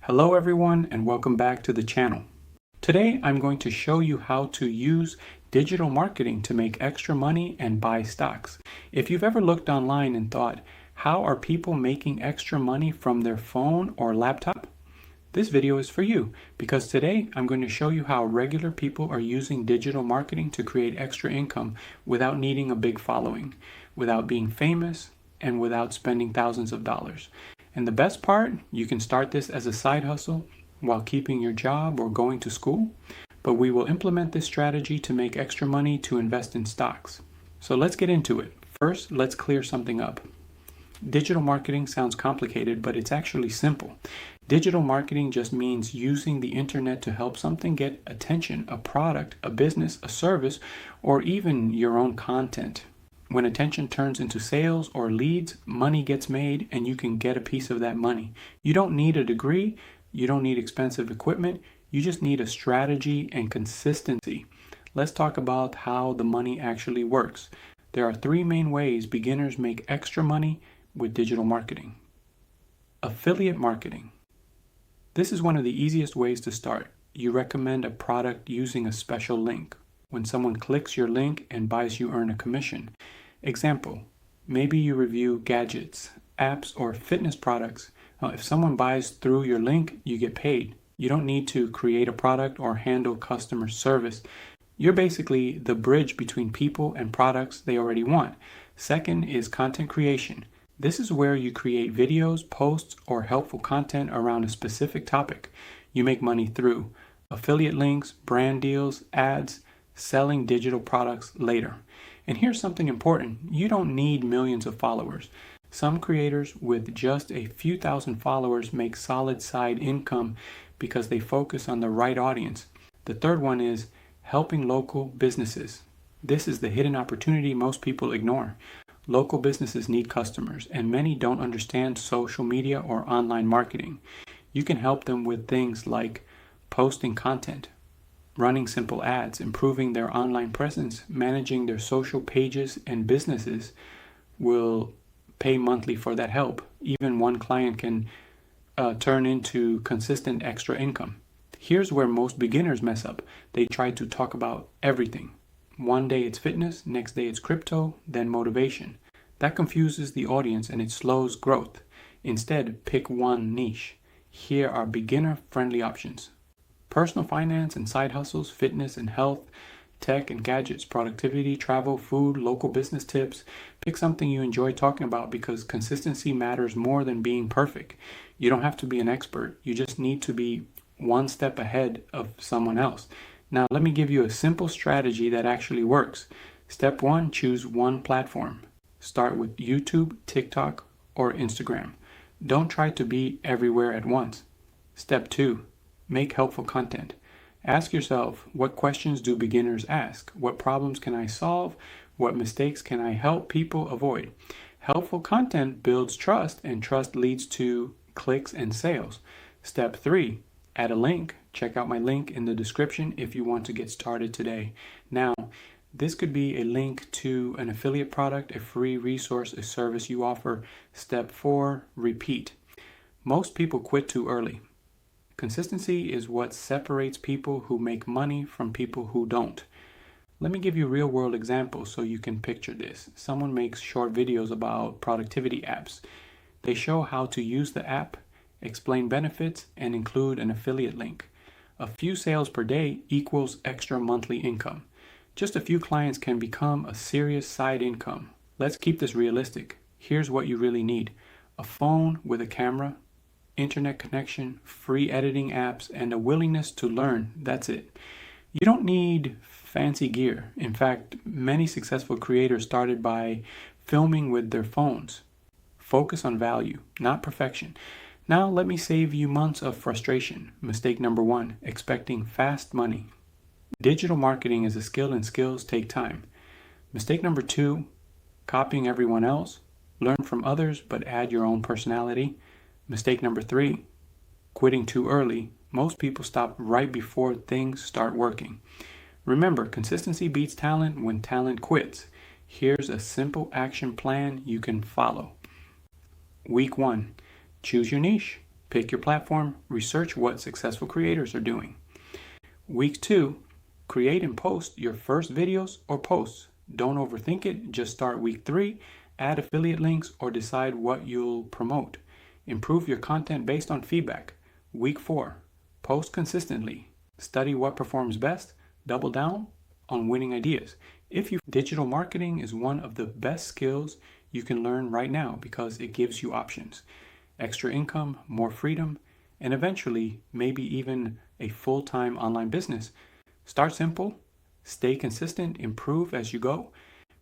Hello everyone and welcome back to the channel. Today I'm going to show you how to use digital marketing to make extra money and buy stocks. If you've ever looked online and thought, how are people making extra money from their phone or laptop? This video is for you because today I'm going to show you how regular people are using digital marketing to create extra income without needing a big following, without being famous, and without spending thousands of dollars. And the best part, you can start this as a side hustle while keeping your job or going to school, but we will implement this strategy to make extra money to invest in stocks. So let's get into it. First, let's clear something up. Digital marketing sounds complicated, but it's actually simple. Digital marketing just means using the internet to help something get attention, a product, a business, a service, or even your own content. When attention turns into sales or leads, money gets made and you can get a piece of that money. You don't need a degree, you don't need expensive equipment, you just need a strategy and consistency. Let's talk about how the money actually works. There are three main ways beginners make extra money with digital marketing. Affiliate marketing. This is one of the easiest ways to start. You recommend a product using a special link. When someone clicks your link and buys, you earn a commission. Example, maybe you review gadgets, apps, or fitness products. Now, if someone buys through your link, you get paid. You don't need to create a product or handle customer service. You're basically the bridge between people and products they already want. Second is content creation. This is where you create videos, posts, or helpful content around a specific topic. You make money through affiliate links, brand deals, ads, selling digital products later. And here's something important. You don't need millions of followers. Some creators with just a few thousand followers make solid side income because they focus on the right audience. The third one is helping local businesses. This is the hidden opportunity most people ignore. Local businesses need customers, and many don't understand social media or online marketing. You can help them with things like posting content, running simple ads, improving their online presence, managing their social pages, and businesses will pay monthly for that help. Even one client can turn into consistent extra income. Here's where most beginners mess up. They try to talk about everything. One day it's fitness, next day it's crypto, then motivation. That confuses the audience and it slows growth. Instead, pick one niche. Here are beginner-friendly options. Personal finance and side hustles, fitness and health, tech and gadgets, productivity, travel, food, local business tips. Pick something you enjoy talking about because consistency matters more than being perfect. You don't have to be an expert. You just need to be one step ahead of someone else. Now, let me give you a simple strategy that actually works. Step one, choose one platform. Start with YouTube, TikTok, or Instagram. Don't try to be everywhere at once. Step two, make helpful content. Ask yourself, what questions do beginners ask? What problems can I solve? What mistakes can I help people avoid? Helpful content builds trust, and trust leads to clicks and sales. Step three, add a link. Check out my link in the description if you want to get started today. Now, this could be a link to an affiliate product, a free resource, a service you offer. Step four, repeat. Most people quit too early. Consistency is what separates people who make money from people who don't. Let me give you real-world examples so you can picture this. Someone makes short videos about productivity apps. They show how to use the app, explain benefits, and include an affiliate link. A few sales per day equals extra monthly income. Just a few clients can become a serious side income. Let's keep this realistic. Here's what you really need: a phone with a camera, internet connection, free editing apps, and a willingness to learn. That's it. You don't need fancy gear. In fact, many successful creators started by filming with their phones. Focus on value, not perfection. Now let me save you months of frustration. Mistake number one, expecting fast money. Digital marketing is a skill and skills take time. Mistake number two, copying everyone else. Learn from others but add your own personality. Mistake number three, quitting too early. Most people stop right before things start working. Remember, consistency beats talent when talent quits. Here's a simple action plan you can follow. Week one, choose your niche. Pick your platform, research what successful creators are doing. Week 2, create and post your first videos or posts. Don't overthink it, just start week 3, add affiliate links or decide what you'll promote. Improve your content based on feedback. Week 4, post consistently. Study what performs best, double down on winning ideas. Digital marketing is one of the best skills you can learn right now because it gives you options. Extra income, more freedom, and eventually maybe even a full-time online business. Start simple, stay consistent, improve as you go.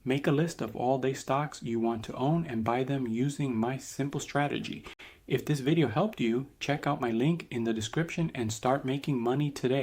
Make a list of all day stocks you want to own and buy them using my simple strategy. If this video helped you, check out my link in the description and start making money today.